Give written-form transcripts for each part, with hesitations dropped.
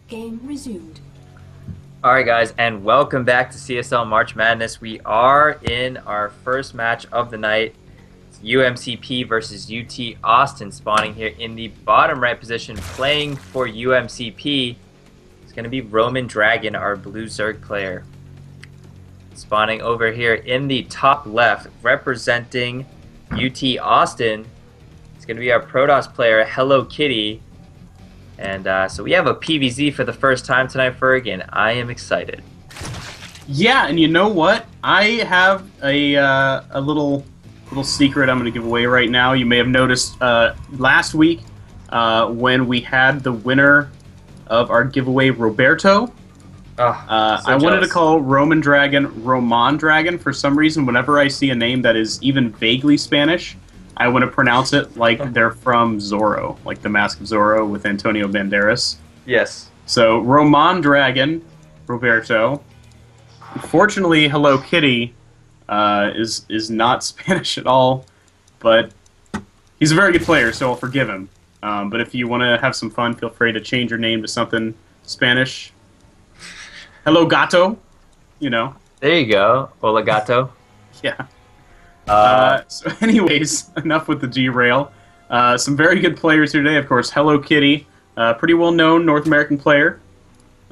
Game resumed. Alright guys, and welcome back to CSL March Madness. We are in our first match of the night. It's UMCP versus UT Austin spawning here in the bottom right position. Playing for UMCP is going to be Roman Dragon, our blue Zerg player. Spawning over here in the top left, representing UT Austin, it's going to be our Protoss player, Hello Kitty. And so we have a PVZ for the first time tonight, Ferg, and I am excited. Yeah, and you know what? I have a little secret I'm going to give away right now. You may have noticed last week when we had the winner of our giveaway, Roberto. I wanted to call Roman Dragon for some reason. Whenever I see a name that is even vaguely Spanish, I want to pronounce it like they're from Zorro, like the Mask of Zorro with Antonio Banderas. Yes. So, Roman Dragon, Roberto. Unfortunately, Hello Kitty is not Spanish at all, but he's a very good player, so I'll forgive him. But if you want to have some fun, feel free to change your name to something Spanish. Hello Gato, you know. There you go. Hola Gato. Yeah. So anyways, enough with the derail. Some very good players here today, of course. Hello Kitty, pretty well-known North American player.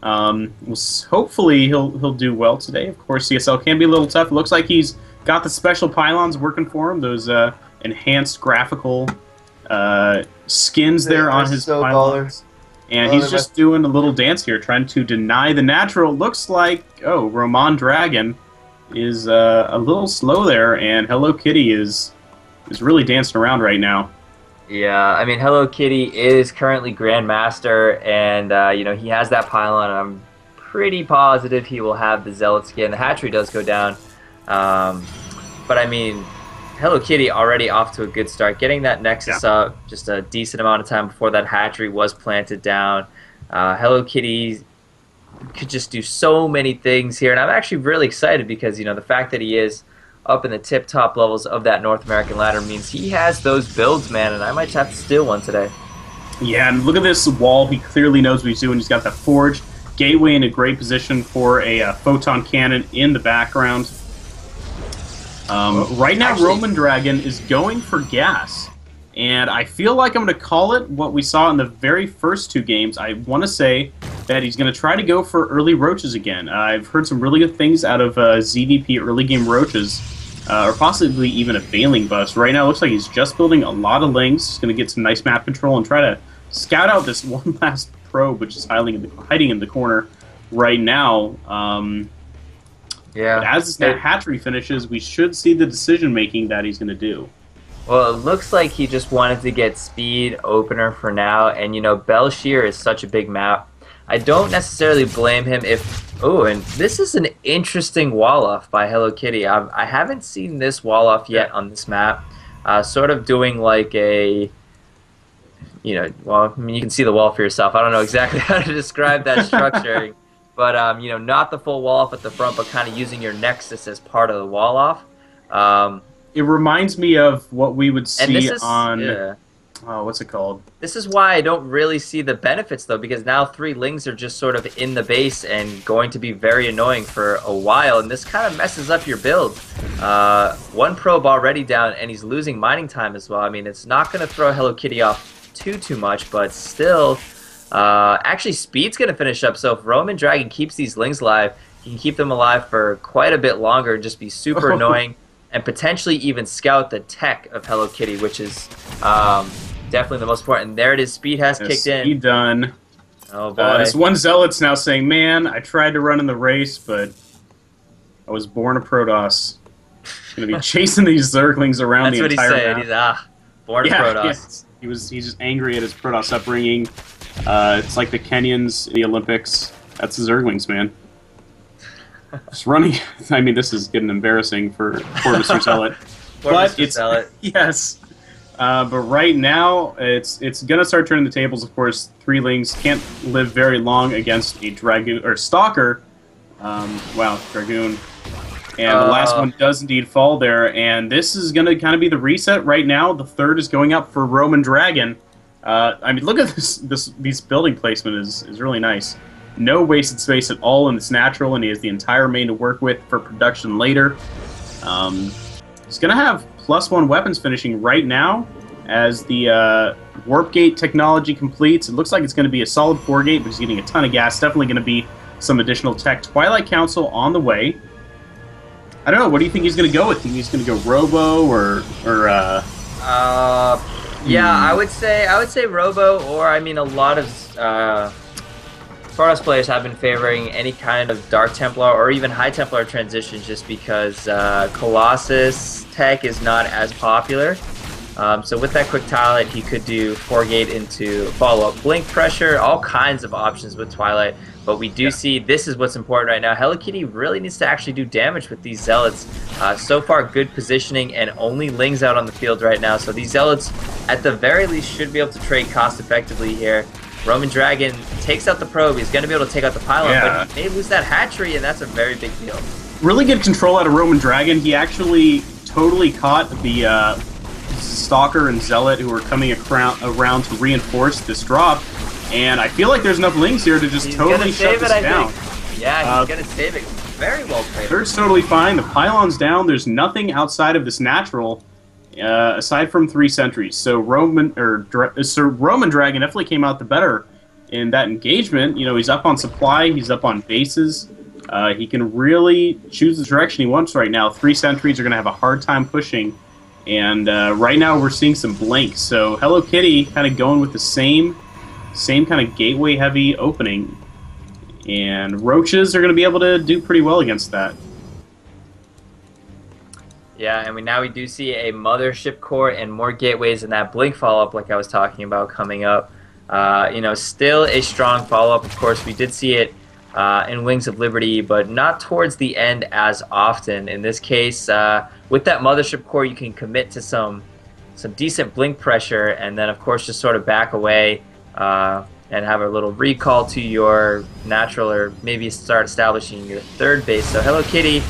Hopefully he'll do well today. Of course, CSL can be a little tough. It looks like he's got the special pylons working for him, those enhanced graphical skins there on his pylons. And he's just doing a little dance here, trying to deny the natural. Looks like, oh, Roman Dragon is a little slow there, and Hello Kitty is really dancing around right now. Yeah, I mean, Hello Kitty is currently Grandmaster, and you know, he has that pylon. I'm pretty positive he will have the Zealot skin. The hatchery does go down, but I mean, Hello Kitty already off to a good start, getting that Nexus up just a decent amount of time before that hatchery was planted down. Hello Kitty could just do so many things here, and I'm actually really excited because, you know, the fact that he is up in the tip-top levels of that North American ladder means he has those builds, man, and I might just have to steal one today. Yeah, and look at this wall. He clearly knows what he's doing. He's got that forge gateway in a great position for a photon cannon in the background. Right now, actually, Roman Dragon is going for gas. And I feel like I'm going to call it what we saw in the very first two games. I want to say that he's going to try to go for early roaches again. I've heard some really good things out of ZVP early game roaches, or possibly even a Bailing bust. Right now, it looks like he's just building a lot of links. He's going to get some nice map control and try to scout out this one last probe, which is hiding in the corner right now. Yeah. But as that hatchery finishes, we should see the decision making that he's going to do. Well, it looks like he just wanted to get speed opener for now, and you know, Belshir is such a big map. I don't necessarily blame him if... Oh, and this is an interesting wall-off by Hello Kitty. I haven't seen this wall-off yet on this map. Sort of doing like a... You know, well, I mean, you can see the wall for yourself. I don't know exactly how to describe that structure. But, you know, not the full wall-off at the front, but kind of using your Nexus as part of the wall-off. It reminds me of what we would see on... Yeah. Oh, what's it called? This is why I don't really see the benefits, though, because now 3 Lings are just sort of in the base and going to be very annoying for a while, and this kind of messes up your build. 1 probe already down, and he's losing mining time as well. I mean, it's not going to throw Hello Kitty off too much, but still... actually, speed's going to finish up, so if Roman Dragon keeps these Lings alive, he can keep them alive for quite a bit longer and just be super annoying, and potentially even scout the tech of Hello Kitty, which is definitely the most important. And there it is, speed has kicked in. Speed done. Oh boy. This one Zealot's now saying, man, I tried to run in the race, but I was born a Protoss. I'm going to be chasing these Zerglings around the entire map. He's born a Protoss. Yeah. He's just angry at his Protoss upbringing. It's like the Kenyans in the Olympics. That's the Zerglings, man. Just running. I mean, this is getting embarrassing for poor Mr. Zealot. Zealot. Yes. But right now, it's gonna start turning the tables. Of course, 3 Lings can't live very long against a Dragoon or Stalker. Wow, Dragoon. And the last one does indeed fall there. And this is gonna kind of be the reset right now. The third is going up for Roman Dragon. I mean, look at these building placement is really nice. No wasted space at all, and it's natural, and he has the entire main to work with for production later. He's going to have +1 weapons finishing right now as the warp gate technology completes. It looks like it's going to be a solid 4 gate, but he's getting a ton of gas. Definitely going to be some additional tech. Twilight Council on the way. I don't know. What do you think he's going to go with? Think he's going to go Robo or yeah, I would say Robo, or I mean, a lot of Spartos players have been favoring any kind of Dark Templar or even High Templar transitions, just because Colossus tech is not as popular. So with that quick Twilight, he could do 4 gate into follow-up blink pressure, all kinds of options with Twilight. But we do see this is what's important right now. Hello Kitty really needs to actually do damage with these Zealots. So far, good positioning and only Lings out on the field right now. So these Zealots, at the very least, should be able to trade cost effectively here. Roman Dragon takes out the probe. He's going to be able to take out the pylon, but he may lose that hatchery, and that's a very big deal. Really good control out of Roman Dragon. He actually totally caught the Stalker and Zealot who were coming around to reinforce this drop. And I feel like there's enough Lings here to just totally shut this down. Yeah, he's going to save it. Very well played. Third's totally fine. The pylon's down. There's nothing outside of this natural, aside from 3 sentries. So Roman Dragon definitely came out the better in that engagement. You know, he's up on supply. He's up on bases. He can really choose the direction he wants right now. 3 sentries are going to have a hard time pushing. And right now we're seeing some blinks. So Hello Kitty kind of going with the same kind of gateway heavy opening, and roaches are going to be able to do pretty well against that. Yeah, and now we do see a mothership core and more gateways in that blink follow-up like I was talking about coming up. You know, still a strong follow-up. Of course, we did see it in Wings of Liberty, but not towards the end as often. In this case, with that mothership core, you can commit to some decent blink pressure, and then of course just sort of back away and have a little recall to your natural, or maybe start establishing your 3rd base. So Hello Kitty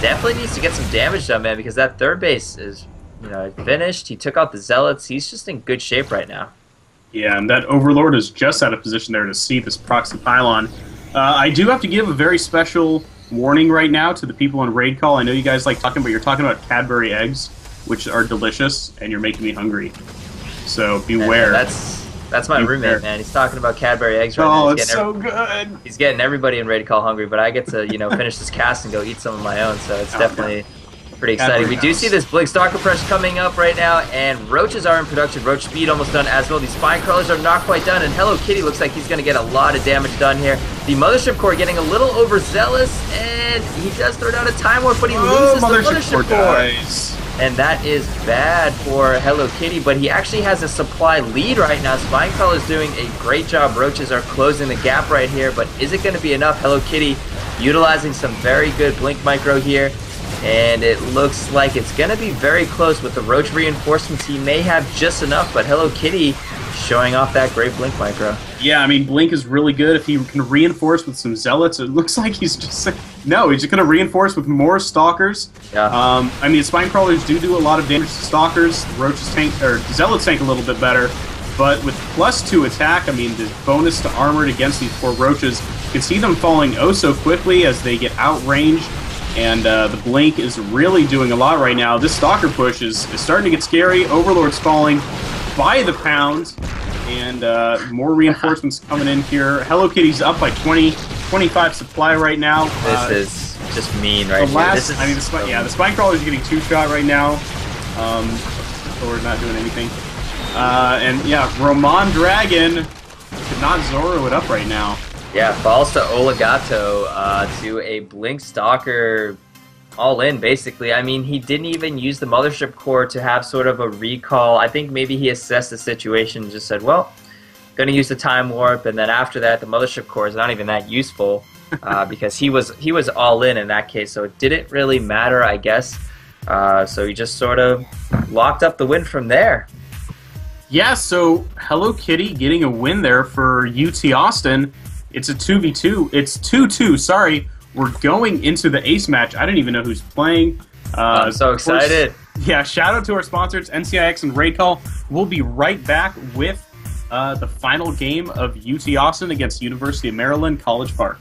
definitely needs to get some damage done, man, because that 3rd base is, you know, finished. He took out the Zealots. He's just in good shape right now. Yeah, and that Overlord is just out of position there to see this proxy pylon. I do have to give a very special warning right now to the people on Raid Call. I know you guys like talking, but you're talking about Cadbury eggs, which are delicious, and you're making me hungry. So beware. That's my roommate, man. He's talking about Cadbury eggs right now. Oh, it's so good. He's getting everybody in Raid Call hungry, but I get to, you know, finish this cast and go eat some of my own, so it's definitely pretty exciting. We do see this Blink Stalker Press coming up right now, and Roaches are in production. Roach Speed almost done as well. These Spine Crawlers are not quite done, and Hello Kitty looks like he's going to get a lot of damage done here. The Mothership Core getting a little overzealous, and he does throw down a Time Warp, but he loses the Mothership Core. And that is bad for Hello Kitty, but he actually has a supply lead right now. Spinecrawler is doing a great job. Roaches are closing the gap right here, but is it going to be enough? Hello Kitty utilizing some very good Blink Micro here, and it looks like it's going to be very close with the Roach reinforcements. He may have just enough, but Hello Kitty showing off that great Blink Micro. Yeah, I mean, Blink is really good. If he can reinforce with some Zealots, it looks like he's just... No, he's just going to reinforce with more Stalkers. Yeah. I mean, Spine Crawlers do a lot of damage to Stalkers. Roaches tank, or Zealots tank a little bit better. But with +2 attack, I mean, the bonus to armored against these poor Roaches, you can see them falling oh so quickly as they get outranged. And the Blink is really doing a lot right now. This Stalker push is starting to get scary. Overlord's falling by the pound. And more reinforcements coming in here. Hello Kitty's up by 25 supply right now. This is just mean right here. I mean, the Spine Crawler's getting 2-shot right now. We're not doing anything. And yeah, Roman Dragon could not Zoro it up right now. Yeah, falls to Oligato to a Blink Stalker all in, basically. I mean, he didn't even use the Mothership Core to have sort of a recall. I think maybe he assessed the situation and just said, well, going to use the Time Warp, and then after that, the Mothership Core is not even that useful because he was all in that case, so it didn't really matter, I guess. So he just sort of locked up the win from there. Yeah, so Hello Kitty getting a win there for UT Austin. It's a 2v2. It's 2-2, sorry. We're going into the ace match. I didn't even know who's playing. I'm so excited. Yeah, shout out to our sponsors, NCIX and Raid Call. We'll be right back with the final game of UT Austin against University of Maryland College Park.